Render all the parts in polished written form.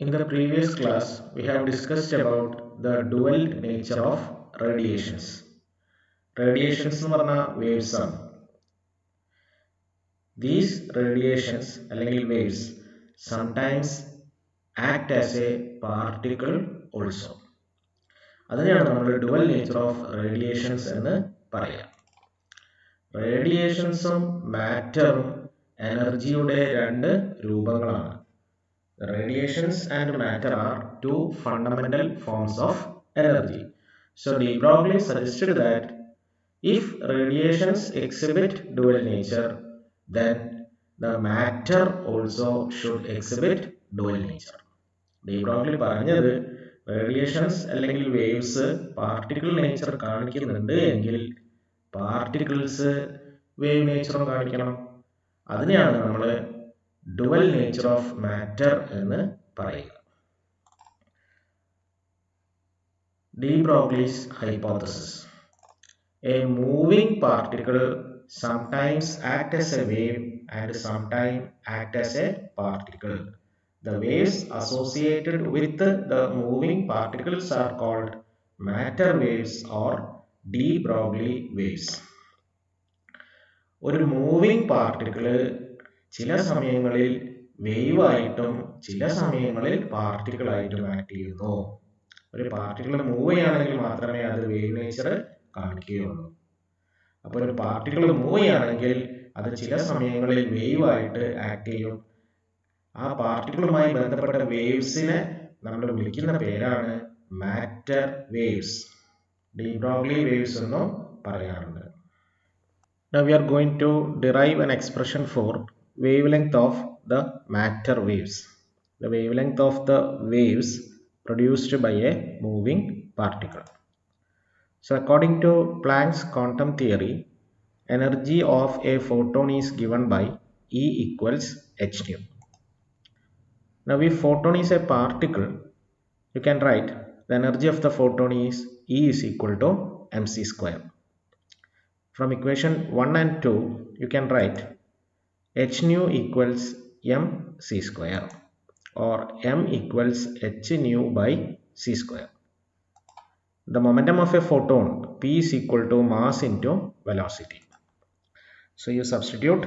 In the previous class, we have discussed about the dual nature of radiations. Radiations എന്ന് പറഞ്ഞ waves ആണ്. These radiations അല്ലെങ്കിൽ waves sometimes act as a particle also. അതിനെയാണ് നമ്മൾ dual nature of radiations എന്ന് പറയാം. റേഡിയേഷൻസും മാറ്ററും എനർജിയുടെ രണ്ട് രൂപങ്ങളാണ്. Radiations and matter are two fundamental forms of energy. So de Broglie suggested that if radiations exhibit dual nature, then the matter also should exhibit dual nature. De Broglie പറഞ്ഞത് radiations അല്ലെങ്കിൽ waves particle nature കാണിക്കുന്നുണ്ട് എങ്കിൽ particles wave nature കാണിക്കണം. അതിനെയാണ് നമ്മൾ dual nature of matter എന്ന് പറയുക. De Broglie's hypothesis. A moving particle sometimes act as a wave and sometimes act as a particle. The waves associated with the moving particles are called matter waves or de Broglie waves. ഒരു moving particle ചില സമയങ്ങളിൽ wave ആയിട്ടും ചില സമയങ്ങളിൽ particle ആയിട്ടും act ചെയ്യുന്നു. ഒരു particle move ചെയ്യുകയാണെങ്കിൽ മാത്രമേ അത് വേവ് നേച്ചർ കാണിക്കുകയുള്ളൂ. അപ്പോൾ ഒരു പാർട്ടിക്കിൾ മൂവ് ചെയ്യുകയാണെങ്കിൽ അത് ചില സമയങ്ങളിൽ വേവ് ആയിട്ട് ആക്ട് ചെയ്യും. ആ പാർട്ടിക്കിളുമായി ബന്ധപ്പെട്ട വേവ്സിനെ നമ്മൾ വിളിക്കുന്ന പേരാണ് matter waves. D Broglie waves എന്നും പറയാറുണ്ട്. Now we are going to derive an expression for wavelength of the matter waves. The wavelength of the waves produced by a moving particle. So according to Planck's quantum theory, energy of a photon is given by E equals h nu. Now if photon is a particle, you can write the energy of the photon is E is equal to mc square. From equation 1 and 2, you can write h nu equals mc square or m equals h nu by c square. The momentum of a photon p is equal to mass into velocity. So you substitute,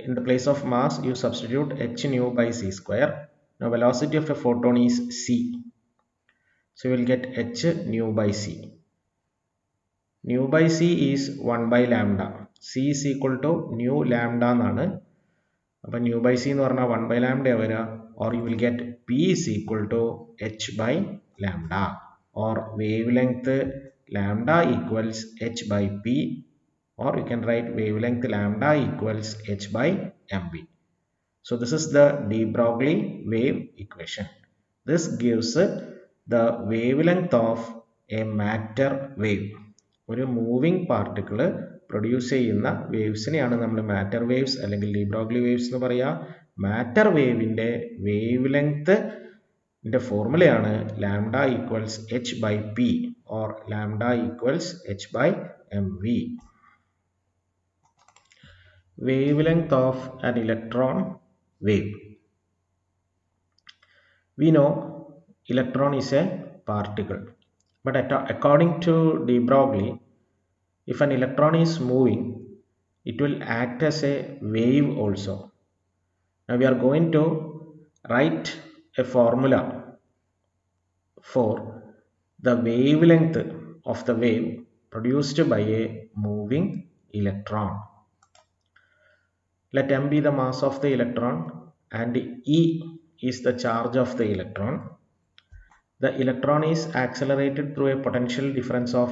in the place of mass you substitute h nu by c square. Now velocity of a photon is c. So you will get h nu by c. Nu by c is 1 by lambda. C is equal to nu lambda എന്നാണ്. അപ്പോൾ nu by c എന്ന് പറഞ്ഞാൽ 1 by lambda വരിക. Or you will get p is equal to h by lambda. Or wavelength lambda equals h by p. Or you can write wavelength lambda equals h by mv. So this is the de Broglie wave equation. This gives the wavelength of a matter wave. ഒരു moving particle produce ചെയ്യുന്ന വേവ്സിനെയാണ് നമ്മൾ matter waves അല്ലെങ്കിൽ de Broglie waves എന്ന് പറയുക. Matter വേവിൻ്റെ wavelength ഫോർമുലയാണ് lambda equals h by p or lambda equals h by m v. Wavelength of an electron wave. We know electron is a particle. But according to de Broglie, if an electron is moving, it will act as a wave also. Now we are going to write a formula for the wavelength of the wave produced by a moving electron. Let m be the mass of the electron and E is the charge of the electron. The electron is accelerated through a potential difference of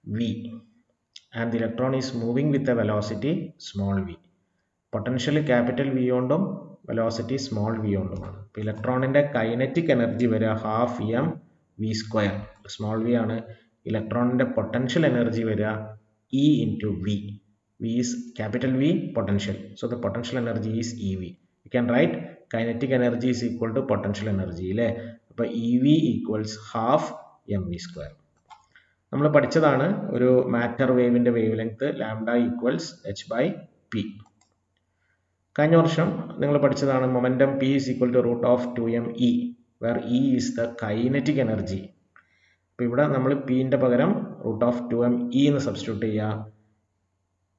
v and the electron is moving with a velocity small v. Potential capital V കൊണ്ടും velocity small v കൊണ്ടുമാണ്. അപ്പോൾ ഇലക്ട്രോണിൻ്റെ kinetic energy വരിക half m v square, small v ആണ്. ഇലക്ട്രോണിൻ്റെ potential energy വരിക e into V. V is capital V potential, so the potential energy is e V. You can write kinetic energy is equal to potential energy അല്ലേ. അപ്പോൾ e V equals half m v square. നമ്മൾ പഠിച്ചതാണ് ഒരു matter വേവിൻ്റെ wavelength lambda equals h by p. കഴിഞ്ഞ വർഷം നിങ്ങൾ പഠിച്ചതാണ് momentum P is equal to root of 2mE, where E is the kinetic energy. അപ്പോൾ ഇവിടെ നമ്മൾ Pൻ്റെ പകരം root of 2mE എന്ന് സബ്സ്റ്റിറ്റ്യൂട്ട് ചെയ്യുക.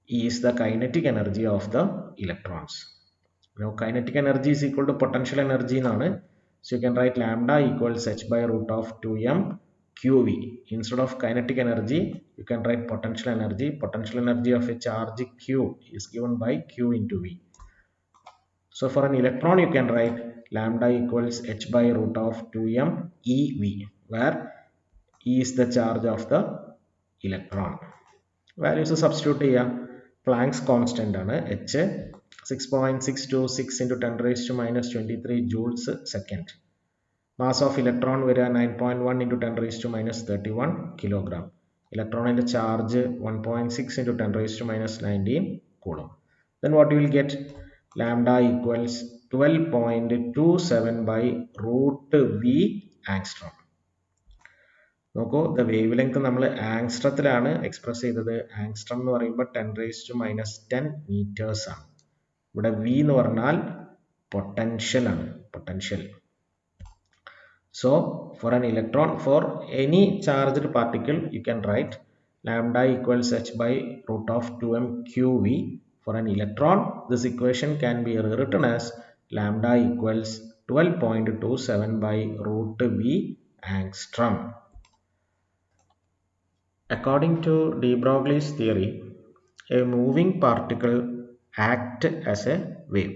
E is the kinetic energy of the electrons. Now kinetic energy is equal to potential energy എന്നാണ്. So you can write lambda equals h by root of 2m qv. Instead of kinetic energy, you can write potential energy. Potential energy of a charge q is given by q into v. So for an electron, you can write lambda equals h by root of 2m ev, where e is the charge of the electron. Values substitute here. Planck's constant ആണ് h 6.626 into 10 raised to minus 23 joules second. Mass of electron വരിക 9.1 into 10 raised to minus 31 kilogram. Electron in the charge 1.6 into 10 raised to minus 19 coulomb. Then what you will get? Lambda equals 12.27 by root v angstrom. നോക്കൂ, the wave length നമ്മൾ ആങ്സ്ട്രത്തിലാണ് express ചെയ്തത്. Angstrom എന്ന് പറയുമ്പോൾ 10 raised to minus 10 meters ആണ്. ഇവിടെ v എന്ന് പറഞ്ഞാൽ potential ആണ്, potential. So for an electron, for any charged particle, you can write lambda equals h by root of 2m qv. For an electron, this equation can be rewritten as lambda equals 12.27 by root v angstrom. According to de Broglie's theory, a moving particle acts as a wave.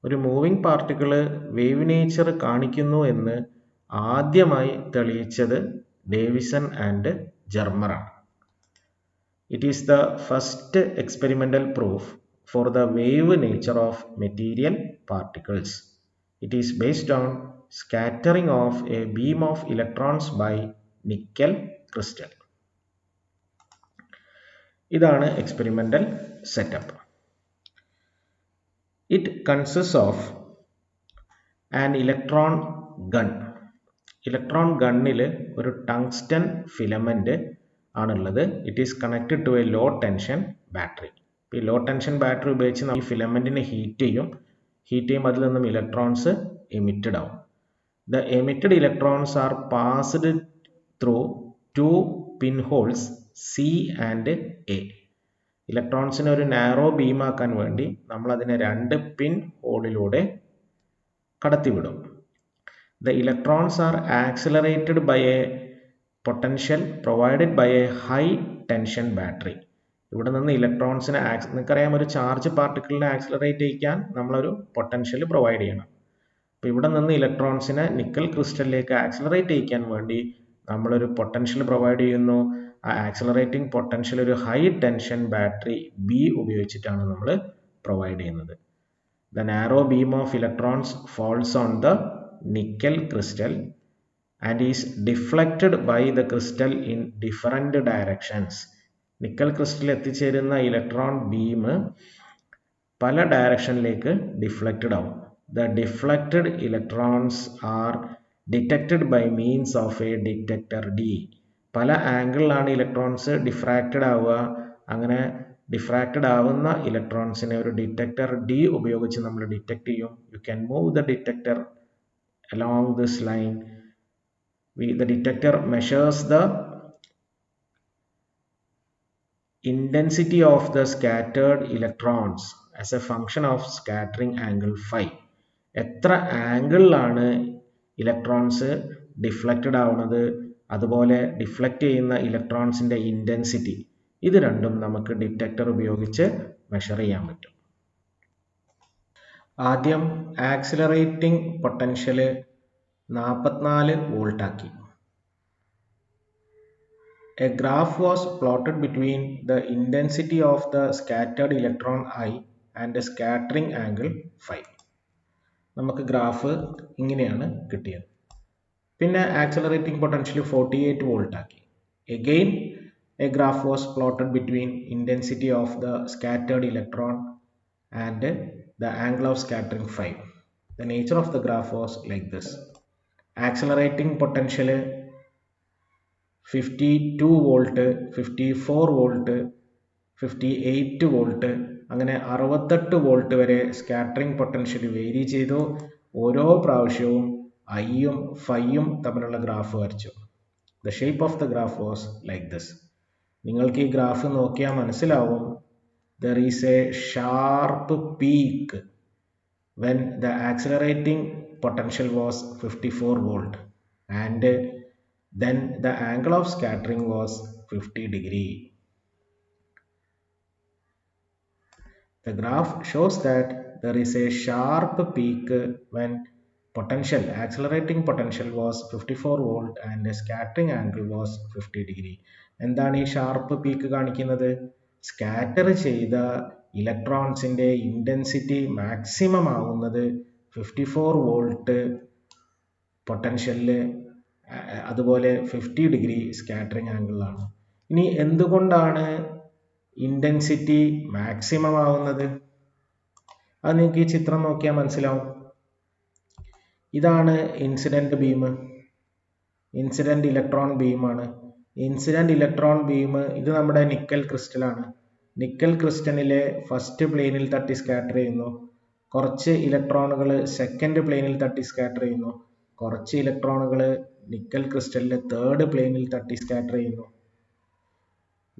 ഒരു moving particle wave nature കാണിക്കുന്നു എന്ന് ആദ്യമായി തെളിയിച്ചത് Davisson and ജർമറാണ്. It is the first experimental proof for the wave nature of material particles. It is based on scattering of a beam of electrons by nickel crystal. ഇതാണ് experimental setup. It consists of an electron gun. Electron gunനിൽ ഒരു tungsten filament ആണുള്ളത്. It is connected to a low tension battery. ഈ low tension battery ഉപയോഗിച്ച് നമ്മൾ ഈ ഫിലമെന്റിനെ heat ചെയ്യുമ്പോൾ അതിൽ നിന്നും ഇലക്ട്രോൺസ് എമിറ്റഡ് ആവും. The emitted electrons are passed through 2 pinholes C and A. ഇലക്ട്രോൺസിനെ ഒരു നാരോ ബീമാക്കാൻ വേണ്ടി നമ്മൾ അതിനെ 2 പിൻ ഹോളിലൂടെ കടത്തിവിടും. The electrons are accelerated by a potential provided by a high tension battery. ഇവിടെ നിന്ന് ഇലക്ട്രോൺസിനെ നിങ്ങൾക്കറിയാം, ഒരു ചാർജ് പാർട്ടിക്കിളിനെ ആക്സിലറേറ്റ് ചെയ്യിക്കാൻ നമ്മളൊരു പൊട്ടൻഷ്യൽ പ്രൊവൈഡ് ചെയ്യണം. അപ്പോൾ ഇവിടെ നിന്ന് ഇലക്ട്രോൺസിനെ നിക്കൽ ക്രിസ്റ്റലിലേക്ക് ആക്സിലറേറ്റ് ചെയ്യിക്കാൻ വേണ്ടി നമ്മളൊരു പൊട്ടൻഷ്യൽ പ്രൊവൈഡ് ചെയ്യുന്നു. ആ ആക്സിലറേറ്റിംഗ് പൊട്ടൻഷ്യൽ ഒരു ഹൈ ടെൻഷൻ ബാറ്ററി ബി ഉപയോഗിച്ചിട്ടാണ് നമ്മൾ പ്രൊവൈഡ് ചെയ്യുന്നത്. The narrow beam of electrons falls on the nickel crystal and is deflected by the crystal in different directions. Nickel ക്രിസ്റ്റലിൽ എത്തിച്ചേരുന്ന ഇലക്ട്രോൺ ബീം പല ഡയറക്ഷനിലേക്ക് ഡിഫ്ലക്റ്റഡ് ആവും. The deflected electrons are detected by means of a detector D. പല ആംഗിളിലാണ് electrons diffracted ആവുക. അങ്ങനെ diffracted ആവുന്ന ഇലക്ട്രോൺസിനെ ഒരു ഡിറ്റക്ടർ ഡി ഉപയോഗിച്ച് നമ്മൾ ഡിറ്റക്ട് ചെയ്യും. You can move the detector along this line. The detector measures the intensity of the scattered electrons as a function of scattering angle phi. എത്ര ആംഗിളിലാണ് ഇലക്ട്രോൺസ് ഡിഫ്ലക്റ്റഡ് ആവുന്നത്, അതുപോലെ ഡിഫ്ലക്റ്റ് ചെയ്യുന്ന ഇലക്ട്രോൺസിൻ്റെ intensity, ഇത് രണ്ടും നമുക്ക് ഡിറ്റക്ടർ ഉപയോഗിച്ച് മെഷർ ചെയ്യാൻ പറ്റും. ആദ്യം ആക്സിലറേറ്റിംഗ് പൊട്ടൻഷ്യൽ 44 വോൾട്ട് ആക്കി. A graph was plotted between the intensity of the scattered electron I and the scattering angle phi. നമുക്ക് ഗ്രാഫ് ഇങ്ങനെയാണ് കിട്ടിയത്. പിന്നെ ആക്സിലറേറ്റിംഗ് പൊട്ടൻഷ്യൽ 48 വോൾട്ട് ആക്കി. Again a graph was plotted between intensity of the scattered electron and the angle of scattering phi. The nature of the graph was like this. Accelerating potential 52 volt, 54 volt, 58 volt, അങ്ങനെ 68 volt വരെ scattering potential vary ചെയ്തു. ഓരോ പ്രാവശ്യവും ഐയും ഫൈയും തമ്മിലുള്ള graph വരച്ചു. The shape of the graph was like this. നിങ്ങൾക്ക് ഈ ഗ്രാഫ് നോക്കിയാൽ മനസ്സിലാവും. There is A sharp peak when the accelerating potential was 54 volt and then the angle of scattering was 50 degree. The graph shows that there is a sharp peak when accelerating potential was 54 volt and the scattering angle was 50 degree. എന്താണ് ഈ sharp peak കാണിക്കുന്നത്? Scatter ചെയ്ത ഇലക്ട്രോൺസിൻ്റെ intensity maximum ആവുന്നത് 54 volt പൊട്ടൻഷ്യലിൽ, അതുപോലെ 50 degree scattering ആംഗിളിലാണ്. ഇനി എന്തുകൊണ്ടാണ് intensity maximum ആവുന്നത്? അത് നിങ്ങൾക്ക് ഈ ചിത്രം നോക്കിയാൽ മനസ്സിലാവും. ഇതാണ് ഇൻസിഡൻറ്റ് ബീം, ഇൻസിഡൻറ്റ് ഇലക്ട്രോൺ ബീമാണ്. ഇൻസിഡൻറ്റ് ഇലക്ട്രോൺ ബീം ഇത് നമ്മുടെ നിക്കൽ ക്രിസ്റ്റലാണ്. നിക്കൽ ക്രിസ്റ്റലിലെ ഫസ്റ്റ് പ്ലെയിനിൽ തട്ടി സ്കാറ്റർ ചെയ്യുന്നു. കുറച്ച് ഇലക്ട്രോണുകൾ സെക്കൻഡ് പ്ലെയിനിൽ തട്ടി സ്കാറ്റർ ചെയ്യുന്നു. കുറച്ച് ഇലക്ട്രോണുകൾ നിക്കൽ ക്രിസ്റ്റലിലെ തേർഡ് പ്ലെയിനിൽ തട്ടി സ്കാറ്റർ ചെയ്യുന്നു.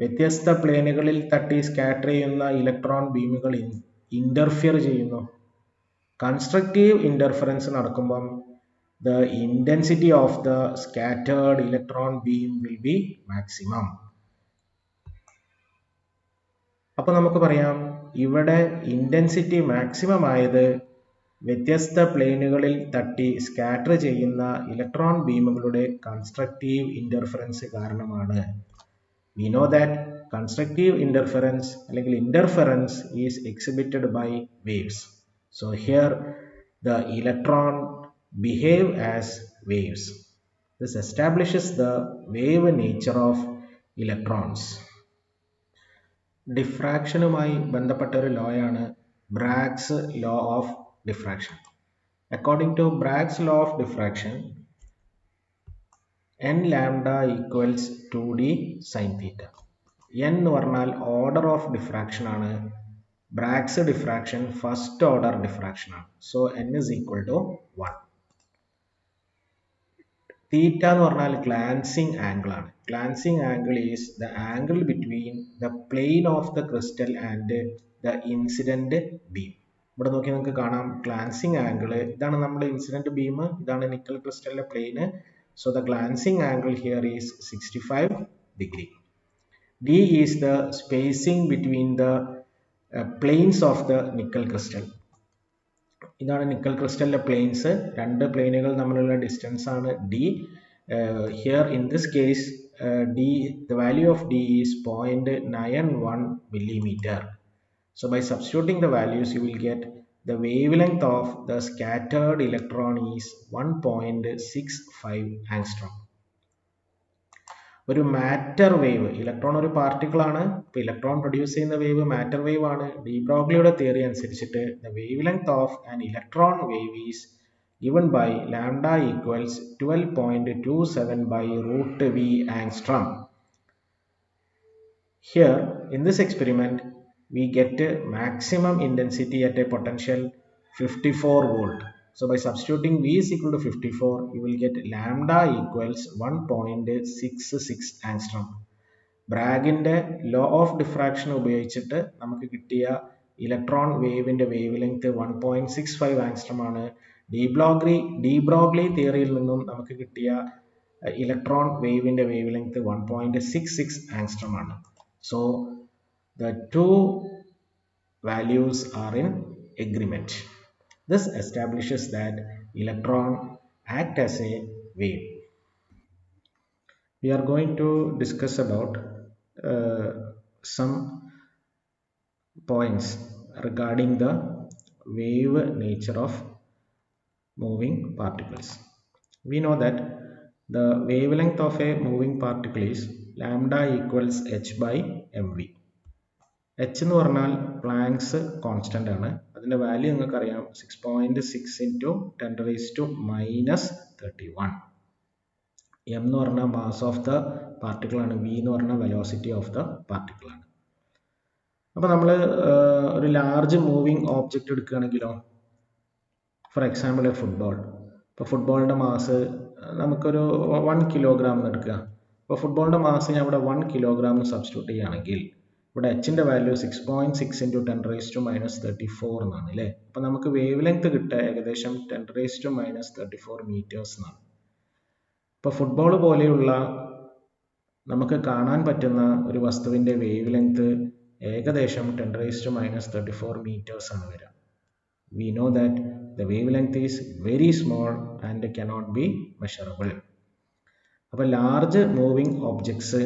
വ്യത്യസ്ത പ്ലെയിനുകളിൽ തട്ടി സ്കാറ്റർ ചെയ്യുന്ന ഇലക്ട്രോൺ ബീമുകൾ ഇന്റർഫിയർ ചെയ്യുന്നു. കൺസ്ട്രക്റ്റീവ് ഇന്റർഫറൻസ് നടക്കുമ്പം the intensity of the scattered electron beam will be maximum. അപ്പോൾ നമുക്ക് പറയാം ഇവിടെ ഇന്റൻസിറ്റി മാക്സിമം ആയത് വ്യത്യസ്ത പ്ലെയിനുകളിൽ തട്ടി സ്കാറ്റർ ചെയ്യുന്ന ഇലക്ട്രോൺ ബീമുകളുടെ കൺസ്ട്രക്റ്റീവ് ഇന്റർഫറൻസ് കാരണമാണ്. We know that constructive interference അല്ലെങ്കിൽ interference is exhibited by waves. So here the electron behave as waves. This establishes the wave nature of electrons. ഡിഫ്രാക്ഷനുമായി ബന്ധപ്പെട്ട ഒരു ലോയാണ് Bragg's law of diffraction. According to Bragg's law of diffraction, n lambda equals 2d sin theta. n എന്ന് പറഞ്ഞാൽ order of diffraction ആണ്. Bragg's diffraction first order diffraction ആണ്. So n is equal to 1. Theta എന്ന് പറഞ്ഞാൽ glancing angle ആണ്. Glancing angle is the angle between the plane of the crystal and the incident beam. ഇവിടെ നോക്കി നിങ്ങൾക്ക് കാണാം glancing angle. ഇതാണ് നമ്മുടെ ഇൻസിഡന്റ് ബീം, ഇതാണ് നിക്കൽ ക്രിസ്റ്റലിന്റെ plane. So the glancing angle here is 65 degree. D is the spacing between the planes of the nickel crystal. ഇതാണ് nickel ക്രിസ്റ്റലിന്റെ planes. രണ്ട് പ്ലെയിനുകൾ തമ്മിലുള്ള ഡിസ്റ്റൻസ് ആണ് D. Here in this case D, the value of D is 0.91 millimeter. So by substituting the values you will get the wavelength of the scattered electron is 1.65 angstrom. ഒരു matter wave, electron ഒരു particle ആണ്. ഇപ്പോൾ electron produce ചെയ്യുന്ന wave matter wave ആണ്. D ബ്രോഗ്ലിയുടെ theory അനുസരിച്ചിട്ട് the wavelength of an electron wave is given by lambda equals 12.27 by root v angstrom. Here in this experiment we get maximum intensity at a potential 54 volt. So by substituting V is equal to 54, you will get lambda equals 1.66 angstrom. ബ്രാഗിന്റെ law of diffraction ഉപയോഗിച്ചിട്ട് നമുക്ക് കിട്ടിയ electron വേവിന്റെ wavelength 1.65 angstrom ആണ്. De Broglie തിയറിയിൽ നിന്നും നമുക്ക് കിട്ടിയ ഇലക്ട്രോൺ വേവിന്റെ വേവ് ലെങ്ത് 1.66 ആങ്സ്ട്രം ആണ്. So the two values are in agreement. This establishes that electron act as a wave. We are going to discuss about some points regarding the wave nature of moving particles. We know that the wavelength of a moving particle is lambda equals h by mv. h എന്ന് പറഞ്ഞാൽ planks constant ആണ്. അതിന്റെ value നിങ്ങൾക്ക് അറിയാം 6.6 into 10 raised to minus 31. m എന്ന് പറഞ്ഞാൽ mass of the particle ആണ്. v എന്ന് പറഞ്ഞാൽ വെലോസിറ്റി ഓഫ് ദ പാർട്ടിക്കിൾ ആണ്. അപ്പോൾ നമ്മൾ ഒരു ലാർജ് മൂവിങ് ഓബ്ജക്റ്റ് എടുക്കുകയാണെങ്കിലോ, ഫോർ എക്സാമ്പിൾ ഫുട്ബോൾ. ഇപ്പോൾ ഫുട്ബോളിൻ്റെ മാസ് നമുക്കൊരു 1 കിലോഗ്രാം എന്ന് എടുക്കുക. അപ്പോൾ ഫുട്ബോളിൻ്റെ മാസ് ഞാൻ ഇവിടെ 1 കിലോഗ്രാം സബ്സ്റ്റിറ്റ്യൂട്ട് ചെയ്യുകയാണെങ്കിൽ ഇവിടെ എച്ചിൻ്റെ വാല്യൂ 6.6 × 10⁻³ എന്നാണ് അല്ലേ. അപ്പോൾ നമുക്ക് വേവ് ലെങ്ത് കിട്ടുക ഏകദേശം 10⁻³ മീറ്റേഴ്സ് എന്നാണ്. ഇപ്പോൾ ഫുട്ബോൾ പോലെയുള്ള നമുക്ക് കാണാൻ പറ്റുന്ന ഒരു വസ്തുവിൻ്റെ വേവ് ലെങ്ത് ഏകദേശം 10⁻³ മീറ്റേഴ്സ് ആണ് വരിക. We know that the wavelength is very small and cannot be measurable. അപ്പോൾ large moving objects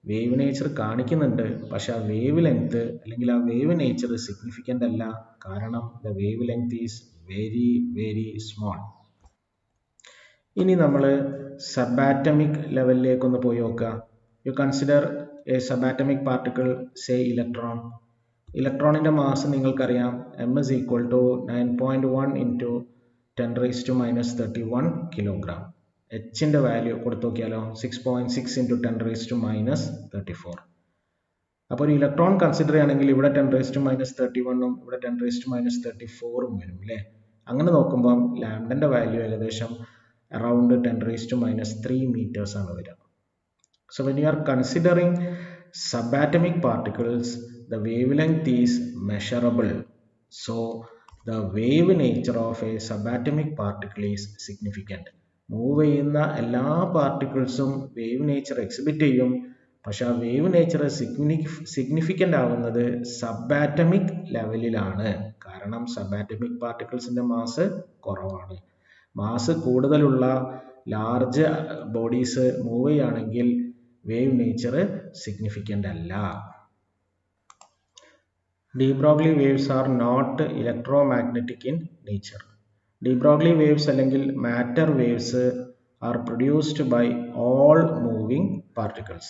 wave nature കാണിക്കുന്നുണ്ട്, പക്ഷെ ആ വേവ് ലെങ്ത് അല്ലെങ്കിൽ ആ വേവ് നേച്ചർ സിഗ്നിഫിക്കൻ്റ് അല്ല. കാരണം the wavelength is very very small. ഇനി നമ്മൾ സബാറ്റമിക് ലെവലിലേക്കൊന്ന് പോയി നോക്കുക. You consider a subatomic particle, say electron. ഇലക്ട്രോണിൻ്റെ മാസ് നിങ്ങൾക്കറിയാം, m is equal to 9.1 × 10⁻³ kilogram. എച്ചിൻ്റെ വാല്യൂ കൊടുത്തു നോക്കിയാലോ, 6.6 × 10⁻³ അപ്പോൾ ഒരു ഇലക്ട്രോൺ കൺസിഡർ ചെയ്യുകയാണെങ്കിൽ ഇവിടെ 10⁻31 ഇവിടെ 10⁻34 വരും അല്ലേ. അങ്ങനെ നോക്കുമ്പം ലാംഡൻ്റെ വാല്യൂ ഏകദേശം അറൗണ്ട് 10⁻³ മീറ്റേഴ്സ് ആണ് വരിക. So when you are considering subatomic particles, the wavelength is measurable. So the wave nature of a subatomic particle is significant. Move ചെയ്യുന്ന എല്ലാ പാർട്ടിക്കിൾസും വേവ് നേച്ചർ എക്സിബിറ്റ് ചെയ്യും, പക്ഷെ ആ വേവ് നേച്ചർ സിഗ്നിഫിക്കൻ്റ് ആവുന്നത് subatomic ലെവലിലാണ്. കാരണം സബാറ്റമിക് പാർട്ടിക്കിൾസിൻ്റെ മാസ് കുറവാണ്. Mass കൂടുതലുള്ള ലാർജ് ബോഡീസ് മൂവ് ചെയ്യുകയാണെങ്കിൽ വേവ് നേച്ചർ സിഗ്നിഫിക്കൻ്റ് അല്ല. de Broglie waves are not electromagnetic in nature. de Broglie waves അല്ലെങ്കിൽ matter waves are produced by all moving particles.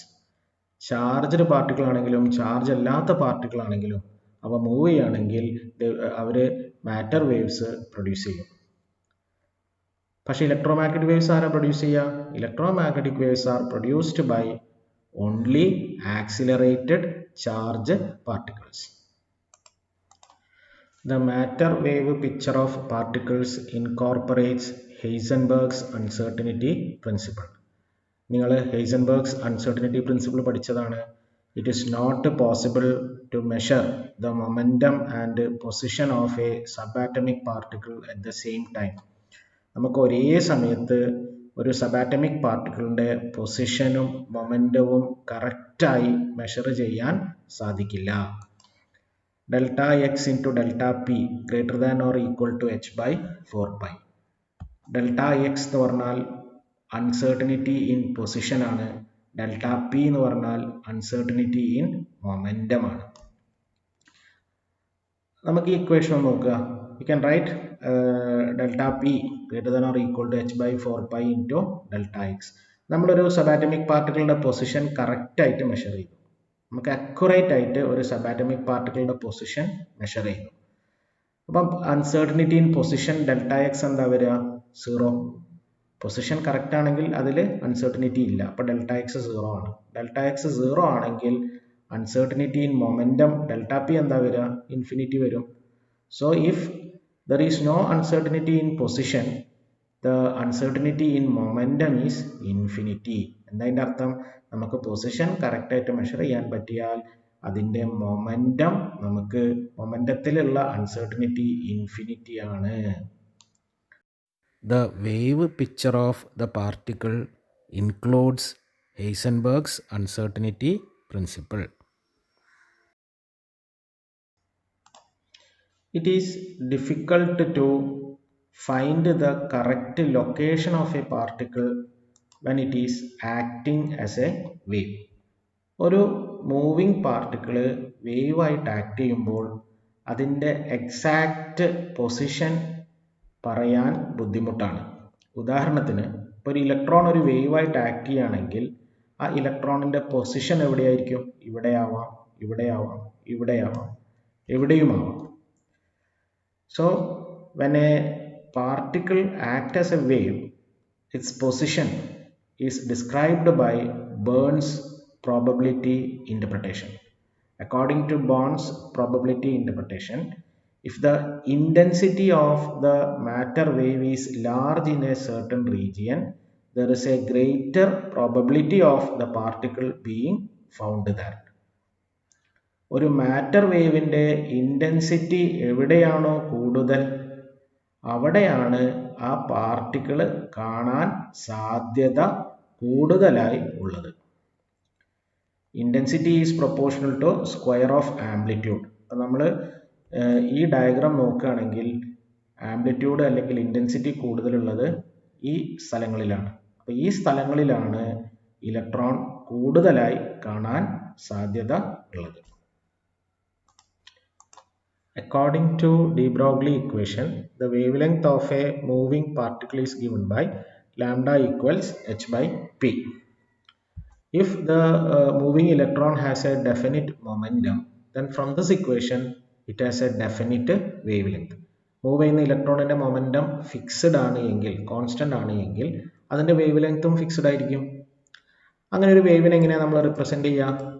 Charged particle ആണെങ്കിലും charge അല്ലാത്ത particle ആണെങ്കിലും അവ move ചെയ്യുകയാണെങ്കിൽ അവർ matter waves produce ചെയ്യും. പക്ഷേ ഇലക്ട്രോമാഗ്നറ്റിക് വേവ്സ് ആരാ പ്രൊഡ്യൂസ് ചെയ്യുക? Electromagnetic waves are produced by only accelerated charge particles. The matter wave picture of particles incorporates Heisenberg's uncertainty principle. നിങ്ങൾ ഹെയ്സൻബർഗ്സ് അൺസർട്ടനിറ്റി പ്രിൻസിപ്പിൾ പഠിച്ചതാണ്. It is not possible to measure the momentum and position of a subatomic particle at the same time. നമുക്ക് ഒരേ സമയത്ത് ഒരു subatomic പാർട്ടിക്കിളിൻ്റെ പൊസിഷനും മൊമെൻറ്റവും കറക്റ്റായി measure ചെയ്യാൻ സാധിക്കില്ല. Delta X into delta P greater than or equal to h/4π. Delta X എന്ന് പറഞ്ഞാൽ uncertainty in position ആണ്. ഡെൽറ്റ പി എന്ന് പറഞ്ഞാൽ അൺസർട്ടനിറ്റി ഇൻ മൊമെൻറ്റം ആണ്. നമുക്ക് ഈ ഇക്വേഷൻ ഒന്ന് നോക്കുക. You can write delta P greater than or equal to h/4π into delta X. നമ്മളൊരു സബാറ്റമിക് പാർട്ടിക്കിളിൻ്റെ പൊസിഷൻ കറക്റ്റായിട്ട് മെഷർ ചെയ്തു. നമുക്ക് അക്യുറേറ്റ് ആയിട്ട് ഒരു സബാറ്റമിക് പാർട്ടിക്കിളിൻ്റെ പൊസിഷൻ മെഷർ ചെയ്തു. അപ്പം uncertainty in position delta X എന്താ വരിക? 0. പൊസിഷൻ കറക്റ്റ് ആണെങ്കിൽ അതിൽ അൺസർട്ടനിറ്റി ഇല്ല, അപ്പോൾ ഡെൽറ്റ എക്സ് 0 ആണ്. ഡെൽറ്റ എക്സ് 0 ആണെങ്കിൽ uncertainty in momentum delta P എന്താ വരിക? ഇൻഫിനിറ്റി വരും. So if there is no uncertainty in position, the uncertainty in momentum is infinity. എന്നതിൻ്റെ അർത്ഥം നമുക്ക് പൊസിഷൻ കറക്റ്റായിട്ട് മെഷർ ചെയ്യാൻ പറ്റിയാൽ അതിൻ്റെ മൊമെൻറ്റം നമുക്ക് മൊമെൻറ്റത്തിലുള്ള അൺസർട്ടനിറ്റി ഇൻഫിനിറ്റി ആണ്. The wave picture of the particle includes Heisenberg's uncertainty principle. It is difficult to find the correct location of a particle when it is acting as a wave. ഒരു moving particle വേവായിട്ട് act ചെയ്യുമ്പോൾ അതിൻ്റെ exact position പറയാൻ ബുദ്ധിമുട്ടാണ്. ഉദാഹരണത്തിന് ഇപ്പോൾ ഒരു electron ഒരു വേവായിട്ട് act ചെയ്യുകയാണെങ്കിൽ ആ ഇലക്ട്രോണിൻ്റെ പൊസിഷൻ എവിടെയായിരിക്കും? ഇവിടെയാവാം, ഇവിടെയാവാം, ഇവിടെയാവാം, എവിടെയുമാവാം. So when a particle act as a wave, its position is described by Born's probability interpretation. According to Bond's probability interpretation, if the intensity of the matter wave is large in a certain region, there is a greater probability of the particle being found there. ഒരു matter വേവിൻ്റെ intensity എവിടെയാണോ കൂടുതൽ അവിടെയാണ് ആ particle കാണാൻ സാധ്യത കൂടുതലായി ഉള്ളത്. Intensity is proportional to square of amplitude. അപ്പം നമ്മൾ ഈ ഡയഗ്രാം നോക്കുകയാണെങ്കിൽ ആംപ്ലിറ്റ്യൂഡ് അല്ലെങ്കിൽ ഇൻറ്റൻസിറ്റി കൂടുതലുള്ളത് ഈ സ്ഥലങ്ങളിലാണ്. അപ്പോൾ ഈ സ്ഥലങ്ങളിലാണ് ഇലക്ട്രോൺ കൂടുതലായി കാണാൻ സാധ്യത ഉള്ളത്. According to de Broglie equation, the wavelength of a moving particle is given by lambda equals h by p. If the moving electron has a definite momentum, then from this equation it has a definite wavelength. Move ചെയ്യുന്ന ഇലക്ട്രോണിൻ്റെ momentum fixed ആണ് എങ്കിൽ, constant ആണ് എങ്കിൽ അതിൻ്റെ wave ലെങ്ത്തും fixed ആയിരിക്കും. അങ്ങനെ ഒരു വേവിനെ എങ്ങനെയാണ് നമ്മൾ റിപ്രസെൻ്റ് ചെയ്യുക?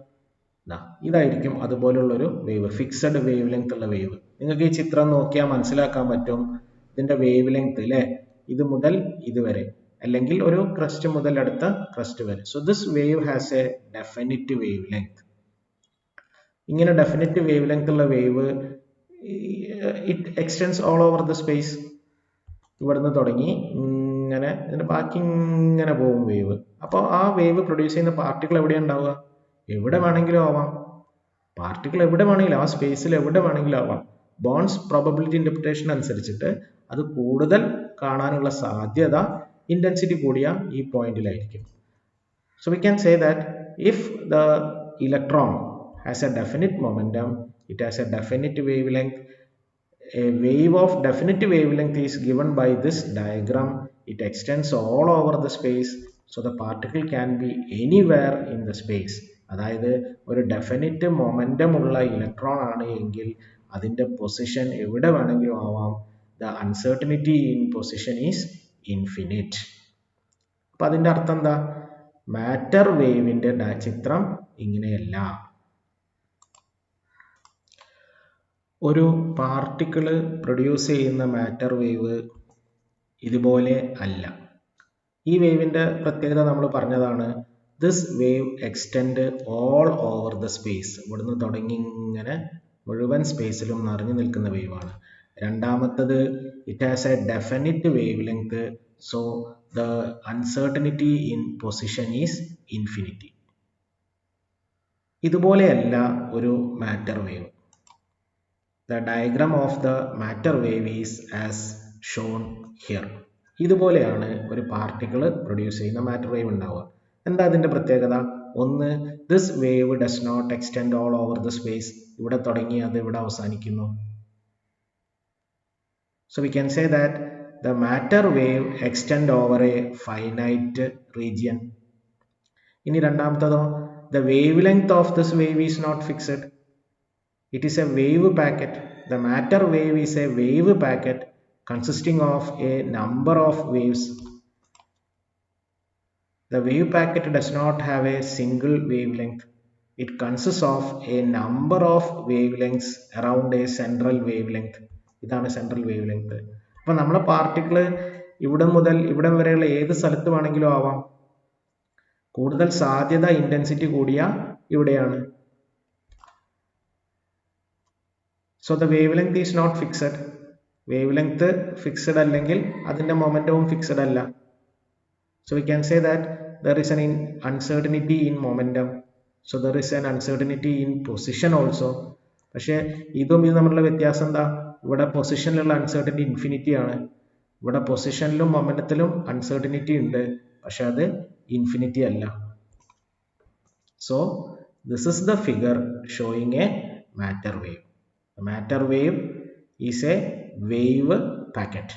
ഇതായിരിക്കും അതുപോലുള്ളൊരു വേവ്, ഫിക്സഡ് വേവ് ലെങ്ത് ഉള്ള വേവ്. നിങ്ങൾക്ക് ഈ ചിത്രം നോക്കിയാൽ മനസ്സിലാക്കാൻ പറ്റും ഇതിൻ്റെ വേവ് ലെങ്ത് അല്ലേ, ഇത് മുതൽ ഇതുവരെ, അല്ലെങ്കിൽ ഒരു ക്രസ്റ്റ് മുതൽ അടുത്ത ക്രസ്റ്റ് വരെ. So this wave has a definite wavelength. ഇങ്ങനെ ഡെഫിനിറ്റ് വേവ് ലെങ്ത് ഉള്ള wave it extends all over the space. ഇവിടുന്ന് തുടങ്ങി ഇങ്ങനെ ഇതിൻ്റെ ബാക്കി ഇങ്ങനെ പോകും വേവ്. അപ്പോൾ ആ വേവ് പ്രൊഡ്യൂസ് ചെയ്യുന്ന പാർട്ടിക്കിൾ എവിടെയാണ് ഉണ്ടാവുക? എവിടെ വേണമെങ്കിലും ആവാം. പാർട്ടിക്കിൾ എവിടെ വേണമെങ്കിലും, ആ സ്പേസിൽ എവിടെ വേണമെങ്കിലും ആവാം. ബോൺസ് പ്രോബബിലിറ്റി ഇന്റർപ്രിറ്റേഷൻ അനുസരിച്ചിട്ട് അത് കൂടുതൽ കാണാനുള്ള സാധ്യത ഇന്റൻസിറ്റി കൂടിയ ഈ പോയിന്റിലായിരിക്കും. So we can say that if the electron has a definite momentum, it has a definite wavelength. A wave of definite wavelength is given by this diagram. It extends all over the space, so the particle can be anywhere in the space. അതായത് ഒരു definite momentum ഉള്ള electron ആണ് എങ്കിൽ അതിൻ്റെ position എവിടെ വേണമെങ്കിലും ആവാം. The uncertainty in position is infinite. അപ്പം അതിൻ്റെ അർത്ഥം എന്താ? മാറ്റർ വേവിൻ്റെ ചിത്രം ഇങ്ങനെയല്ല. ഒരു പാർട്ടിക്കിള് പ്രൊഡ്യൂസ് ചെയ്യുന്ന മാറ്റർ വേവ് ഇതുപോലെ അല്ല. ഈ വേവിൻ്റെ പ്രത്യേകത നമ്മൾ പറഞ്ഞതാണ്. This wave extend all over the space. ഇവിടുന്ന് തുടങ്ങി ഇങ്ങനെ മുഴുവൻ സ്പേസിലും നിറഞ്ഞു നിൽക്കുന്ന വേവാണ്. രണ്ടാമത്തത് it has a definite wavelength, so the uncertainty in position is infinity. ഇതുപോലെയല്ല ഒരു matter wave. The diagram of the matter wave is as shown here. ഇതുപോലെയാണ് ഒരു പാർട്ടിക്കിൾ പ്രൊഡ്യൂസ് ചെയ്യുന്ന മാറ്റർ വേവ് ഉണ്ടാവുക. എന്താ അതിൻ്റെ പ്രത്യേകത? ഒന്ന്, this wave does not extend all over the space. ഇവിടെ തുടങ്ങി അത് ഇവിടെ അവസാനിക്കുന്നു. So we can say that the matter wave extend over a finite region. ഇനി രണ്ടാമത്തതോ, the wavelength of this wave is not fixed. It is a wave packet. The matter wave is a wave packet consisting of a number of waves. The wave packet does not have a single wavelength. It consists of a number of wavelengths around a central wavelength. ഇതാണ് central wave length. അപ്പോൾ നമ്മളെ particle ഇവിടെ മുതൽ ഇവിടം വരെയുള്ള ഏത് സ്ഥലത്ത് വേണമെങ്കിലും ആവാം. കൂടുതൽ സാധ്യത ഇൻറ്റൻസിറ്റി കൂടിയ ഇവിടെയാണ്. So the wavelength is not fixed. Wavelength fixed അല്ലെങ്കിൽ അതിൻ്റെ മൊമെൻറ്റവും ഫിക്സഡ് അല്ല. So we can say that there is an uncertainty in momentum. So there is an uncertainty in position also. പക്ഷേ ഇതും ഇത് തമ്മിലുള്ള വ്യത്യാസം എന്താ? ഇവിടെ പൊസിഷനിലുള്ള അൺസർട്ടനിറ്റി ഇൻഫിനിറ്റി ആണ്. ഇവിടെ പൊസിഷനിലും മൊമെൻറ്റത്തിലും അൺസർട്ടനിറ്റി ഉണ്ട്, പക്ഷെ അത് ഇൻഫിനിറ്റി അല്ല. So this is the figure showing a matter wave. A matter wave is a wave packet.